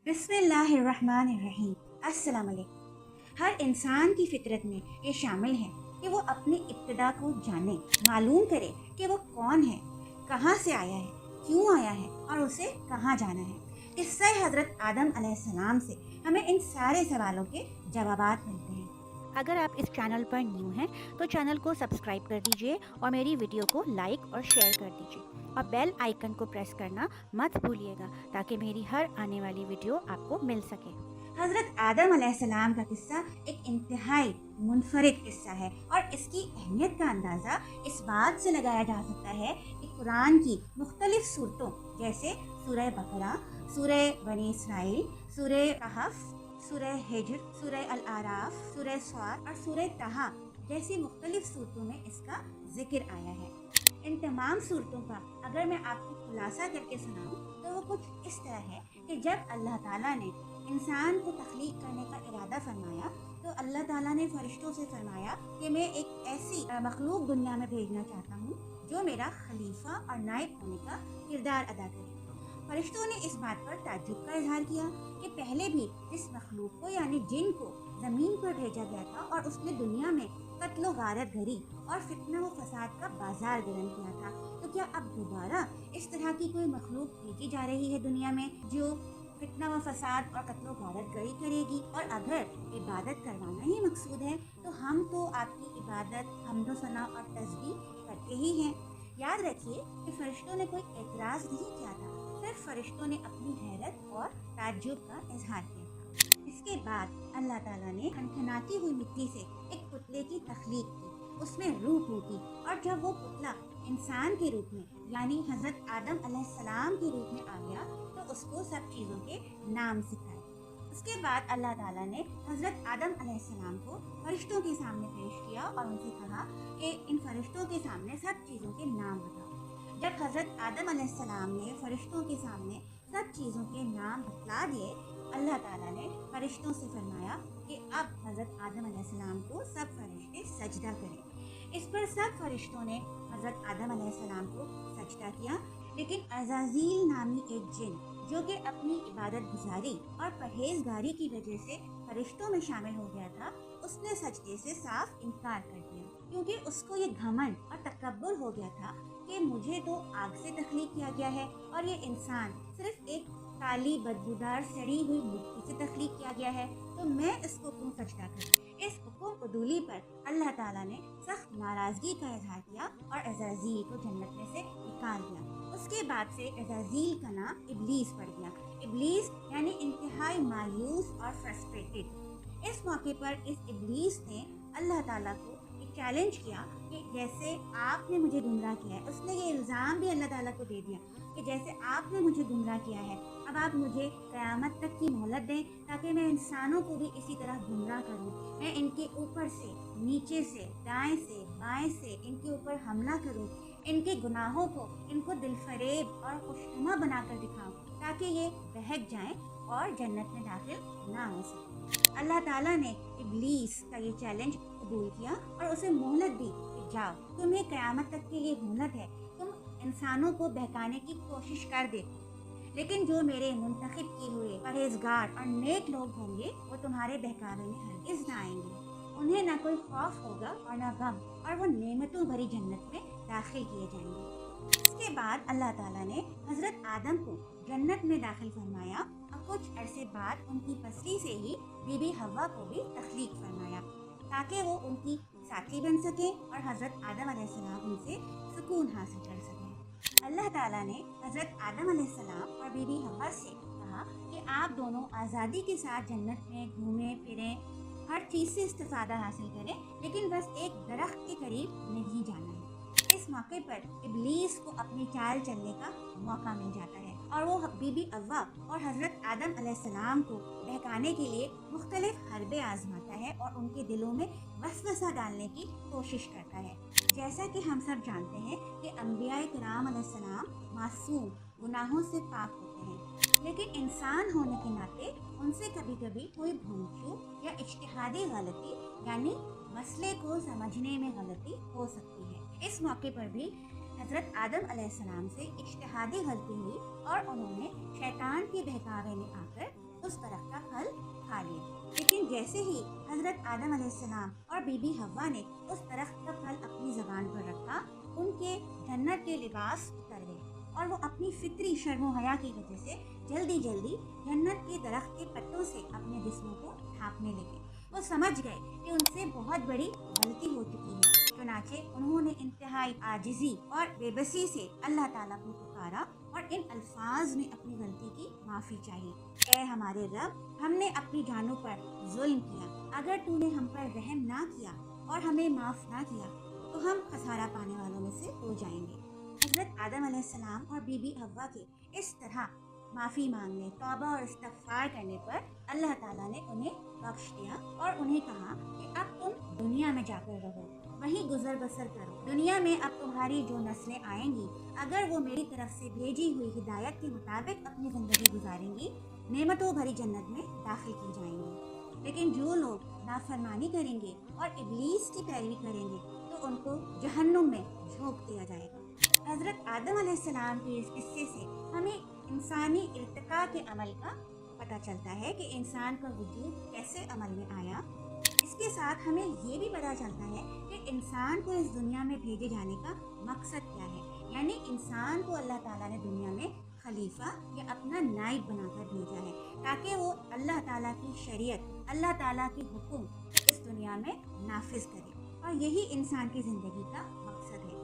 बिस्मिल्लाहिर्रहमानिर्रहीम। अस्सलाम वालेकुम। हर इंसान की फितरत में ये शामिल है कि वो अपनी इब्तिदा को जाने, मालूम करे कि वो कौन है, कहाँ से आया है, क्यों आया है और उसे कहाँ जाना है। किस्सा हज़रत आदम अलैहिस्सलाम से हमें इन सारे सवालों के जवाबात मिलते हैं। अगर आप इस चैनल पर न्यू हैं तो चैनल को सब्सक्राइब कर दीजिए और मेरी वीडियो को लाइक और शेयर कर दीजिए और बेल आइकन को प्रेस करना मत भूलिएगा ताकि मेरी हर आने वाली वीडियो आपको मिल सके। हज़रत आदम अलैहिस्सलाम का किस्सा एक इंतहाई मुनफरिद किस्सा है और इसकी अहमियत का अंदाज़ा इस बात से लगाया जा सकता है कि कुरान की मुख्तलिफ सूरतों जैसे सूरह बकरा, सूरह बनी इसराइल, सूरह कहफ, सूरह हिज्र, सूरह अल आराफ, सूरह स्वाद और सूरह तहा जैसी मुख्तलिफ सूरतों में इसका जिक्र आया है। इन तमाम सूरतों का अगर मैं आपको खुलासा करके सुनाऊं तो वो कुछ इस तरह है कि जब अल्लाह ताला ने इंसान को तख्लीक करने का इरादा फरमाया तो अल्लाह ताला ने फरिश्तों से फरमाया कि मैं एक ऐसी मखलूक दुनिया में भेजना चाहता हूँ जो मेरा खलीफा और नायब होने का किरदार अदा करे। फरिश्तों ने इस बात पर ताज्जुब का इजहार किया कि पहले भी जिस मखलूक को यानी जिन को ज़मीन पर भेजा गया था और उसने दुनिया में कत्लो गारत घरी और फितना व फसाद का बाजार गर्म किया था, तो क्या अब दोबारा इस तरह की कोई मखलूक भेजी जा रही है दुनिया में जो फितना व फसाद और कत्लो गारत गरी करेगी? और अगर इबादत करवाना ही मकसूद है तो हम तो आपकी इबादत हम्दो सना और तस्बीह करते ही हैं। याद रखिए कि फरिश्तों ने कोई एतराज़ नहीं किया था, सिर्फ फरिश्तों ने अपनी हैरत और ताज्जुब का इजहार किया था। इसके बाद अल्लाह ताला ने खनखनाती हुई मिट्टी से एक पुतले की तख्लीक की, उसमें रूह फूकी और जब वो पुतला इंसान के रूप में यानी हज़रत आदम अलैहिस्सलाम के रूप में आ गया तो उसको सब चीज़ों के नाम सिखाए। उसके बाद अल्लाह ताला ने हज़रत आदम अलैहिस्सलाम को फरिश्तों के सामने पेश किया और उनसे कहा कि इन फरिश्तों के सामने सब चीज़ों के नाम बताओ। जब हज़रत आदम अलैहिस्सलाम ने फरिश्तों के सामने सब चीज़ों के नाम बतला दिए, अल्लाह ताला ने फरिश्तों से फरमाया कि अब हज़रत आदम अलैहिस्सलाम को सब फरिश्ते सजदा करें। इस पर सब फरिश्तों ने हज़रत आदम अलैहिस्सलाम को सजदा किया, लेकिन अज़ाज़ील नामी एक जिन जो कि अपनी इबादत गुजारी और परहेजगारी की वजह से फरिश्तों में शामिल हो गया था, उसने सजदे से साफ इनकार कर दिया क्योंकि उसको ये घमंड और तकब्बुर हो गया था कि मुझे तो आग से तख्लीक किया गया है और ये इंसान सिर्फ एक काली बदबूदार सड़ी हुई मिट्टी से तख्लीक किया गया है, तो मैं इसको क्यों सजदा करूं? इस हुक्म उदूली पर अल्लाह ताला ने सख्त नाराज़गी का इजहार किया और अज़ाज़ील को जन्नत में से निकाल दिया। उसके बाद से अज़ाज़ील का नाम इब्लीस पड़ गया। इब्लीस यानी इंतहाई मायूस और फ्रस्ट्रेटेड। इस मौके पर इस इब्लीस ने अल्लाह ताला को एक चैलेंज किया कि जैसे आपने मुझे गुमराह किया है, उसने ये इल्ज़ाम भी अल्लाह ताला को दे दिया कि जैसे आपने मुझे गुमराह किया है, अब आप मुझे क़यामत तक की मोहलत दें ताकि मैं इंसानों को भी इसी तरह गुमराह करूं। मैं इनके ऊपर से, नीचे से, दाएं से, बाएं से इनके ऊपर हमला करूं, इनके गुनाहों को इनको दिलफरेब और खुशनुमा बनाकर दिखाऊं ताकि ये बहक जाएं और जन्नत में दाखिल ना हो सके। अल्लाह ताला ने इब्लीस का ये चैलेंज कबूल किया और उसे मोहलत दी कि जाओ, तुम्हें क़यामत तक के लिए मोहलत है, तुम इंसानों को बहकाने की कोशिश कर दे, लेकिन जो मेरे मुंतखब किए हुए परहेजगार और नेक लोग होंगे वो तुम्हारे बहकावे में हरगिज़ ना आएंगे। उन्हें ना कोई खौफ होगा और ना गम, और वो नेमतों भरी जन्नत में दाखिल किए जाएंगे। इसके बाद अल्लाह ताला ने हज़रत आदम को जन्नत में दाखिल फरमाया और कुछ अरसे बाद उनकी पसली से ही बीबी हव्वा को भी तख्लीक फरमाया ताकि वो उनकी साथी बन सके और हज़रत आदम अलैहिस्सलाम उनसे सुकून हासिल कर सकें। अल्लाह ताला ने हज़रत आदम अलैहिस्सलाम और बीबी हव्वा से कहा कि आप दोनों आज़ादी के साथ जन्नत में घूमें फिरें, हर चीज़ से इस्तिफ़ादा हासिल करें, लेकिन बस एक दरख्त के करीब नहीं जाना है। इस मौके पर इब्लीस को अपनी चाल चलने का मौका मिल जाता है और वो बीबी हव्वा और हज़रत आदम अलैहिस्सलाम को बहकाने के लिए मुख्तलिफ हरबे आजमाता है और उनके दिलों में वसवसा डालने की कोशिश करता है। जैसा कि हम सब जानते हैं कि अंबिया किराम अलैहिस्सलाम मासूम, गुनाहों से पाक होते हैं, लेकिन इंसान होने के नाते उनसे कभी कभी कोई भूल चूक या इज्तिहादी गलती यानी मसले को समझने में गलती हो सकती है। इस मौके पर भी हज़रत आदम अलैहिस्सलाम से इज्तिहादी गलती हुई और उन्होंने शैतान के बहकावे में आकर उस तरह का फल खा लिया। लेकिन जैसे ही हजरत आदम अलैहिस्सलाम और बीबी हव्वा ने उस दरख्त का फल अपनी ज़बान पर रखा, उनके जन्नत के लिबास उतर गए और वो अपनी फितरी शर्म हया की वजह से जल्दी जल्दी जन्नत के दरख्त के पत्तों से अपने जिस्मों को ढांपने लगे। वो समझ गए कि उनसे बहुत बड़ी गलती हो चुकी है। चुनाचे उन्होंने इंतहाई आजिज़ी और बेबसी से अल्लाह ताला को पुकारा और इन अल्फाज में अपनी गलती की माफ़ी चाहिए। ऐ हमारे रब, हमने अपनी जानों पर जुल्म किया। अगर तूने हम पर रहम ना किया और हमें माफ़ ना किया तो हम खसारा पाने वालों में से हो जाएंगे। हज़रत आदम अलैहिस्सलाम और बीबी हव्वा के इस तरह माफ़ी मांगने, तौबा और इस्तिग़फ़ार करने पर अल्लाह ताला ने उन्हें बख्श दिया और उन्हें कहा कि अब तुम दुनिया में जाकर रहो, वहीं गुजर बसर करो। दुनिया में अब तुम्हारी जो नस्लें आएंगी, अगर वो मेरी तरफ से भेजी हुई हिदायत के मुताबिक अपनी ज़िंदगी गुजारेंगी, नेमतों भरी जन्नत में दाखिल की जाएंगी। लेकिन जो लोग नाफरमानी करेंगे और इब्लीस की पैरवी करेंगे तो उनको जहन्नुम में झोंक दिया जाएगा। हज़रत आदम अलैहिस्सलाम के इस किस्से से हमें इंसानी इर्तिका के अमल का पता चलता है कि इंसान का वजूद कैसे अमल में आया। इसके साथ हमें ये भी पता चलता है कि इंसान को इस दुनिया में भेजे जाने का मकसद क्या है। यानी इंसान को अल्लाह ताला ने दुनिया में खलीफा या अपना नाइब बनाकर भेजा है ताकि वो अल्लाह ताला की शरीयत, अल्लाह ताला के हुक्म इस दुनिया में नाफिज करे, और यही इंसान की ज़िंदगी का मकसद है।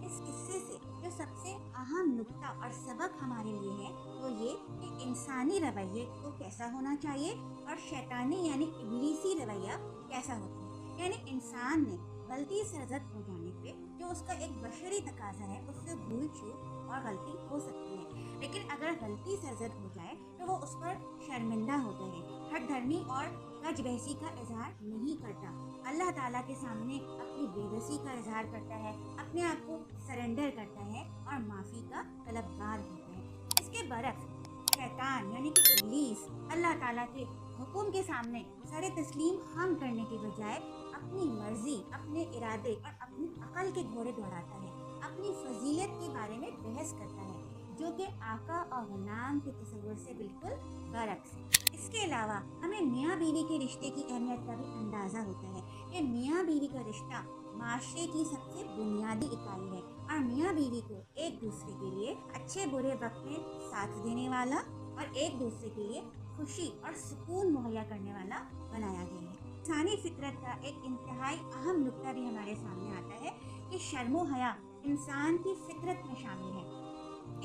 इस किस्से से जो सबसे अहम नुक्ता और सबक हमारे लिए है वो ये कि इंसानी रवैये को कैसा होना चाहिए और शैतानी यानी इब्लीसी रवैया कैसा होता है। यानी इंसान ने गलती सरजद हो जाने पे जो उसका एक बशरी तकाजा है, उससे भूल चूक और गलती हो सकती है। लेकिन अगर गलती सरजद हो जाए तो वो उस पर शर्मिंदा होता है, हट धर्मी और कज बहसी का इजहार नहीं करता, अल्लाह ताला के सामने अपनी बेबसी का इजहार करता है, अपने आप को सरेंडर करता है और माफ़ी का तलबगार होता है। इसके बरक्स शैतान यानी कि इब्लीस अल्लाह ताला के हुक्म के सामने सरे तस्लीम हम करने के बजाय अपनी मर्जी, अपने इरादे और अपनी अकल के घोड़े दौड़ाता है, अपनी फजीलत के बारे में बहस करता है, जो कि आका और गुलाम के तस्वुर से बिल्कुल बरक्स है। इसके अलावा हमें मियाँ बीवी के रिश्ते की अहमियत का भी अंदाज़ा होता है कि मियाँ बीवी का रिश्ता माशरे की सबसे बुनियादी इकाई है और मियाँ बीवी को एक दूसरे के लिए अच्छे बुरे वक्त में साथ देने वाला और एक दूसरे के लिए खुशी और सुकून मुहैया करने वाला बनाया गया है। इंसानी फितरत का एक इंतहाई अहम नुक्ता भी हमारे सामने आता है कि शर्म हया इंसान की फितरत में शामिल है।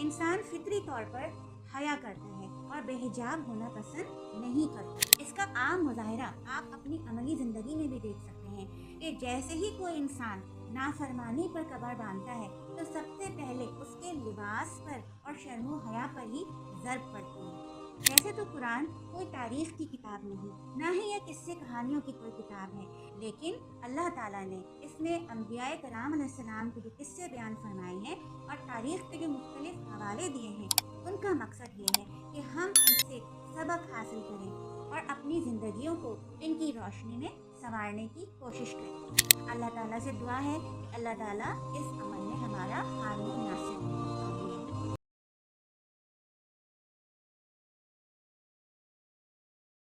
इंसान फितरी तौर पर हया करता है और बेहिजाब होना पसंद नहीं करता। इसका आम मुजाहिरा आप अपनी अमली ज़िंदगी में भी देख सकते हैं कि जैसे ही कोई इंसान नाफरमानी पर कमर बांधता है तो सबसे पहले उसके लिबास पर और शर्म हया पर ही ज़र्ब पड़ती है। वैसे तो कुरान कोई तारीख की किताब नहीं, ना ही यह किस्से कहानियों की कोई किताब है, लेकिन अल्लाह ताला ने इसमें अंबियाए कराम अलैहिस्सलाम के जो किस्से बयान फरमाए हैं और तारीख के जो मुख्तलिफ हवाले दिए हैं, उनका मकसद ये है कि हम इनसे सबक हासिल करें और अपनी ज़िंदगियों को इनकी रोशनी में संवारने की कोशिश करें। अल्लाह ताला से दुआ है कि अल्लाह ताला इस अमल में हमारा हामी नासिर हो।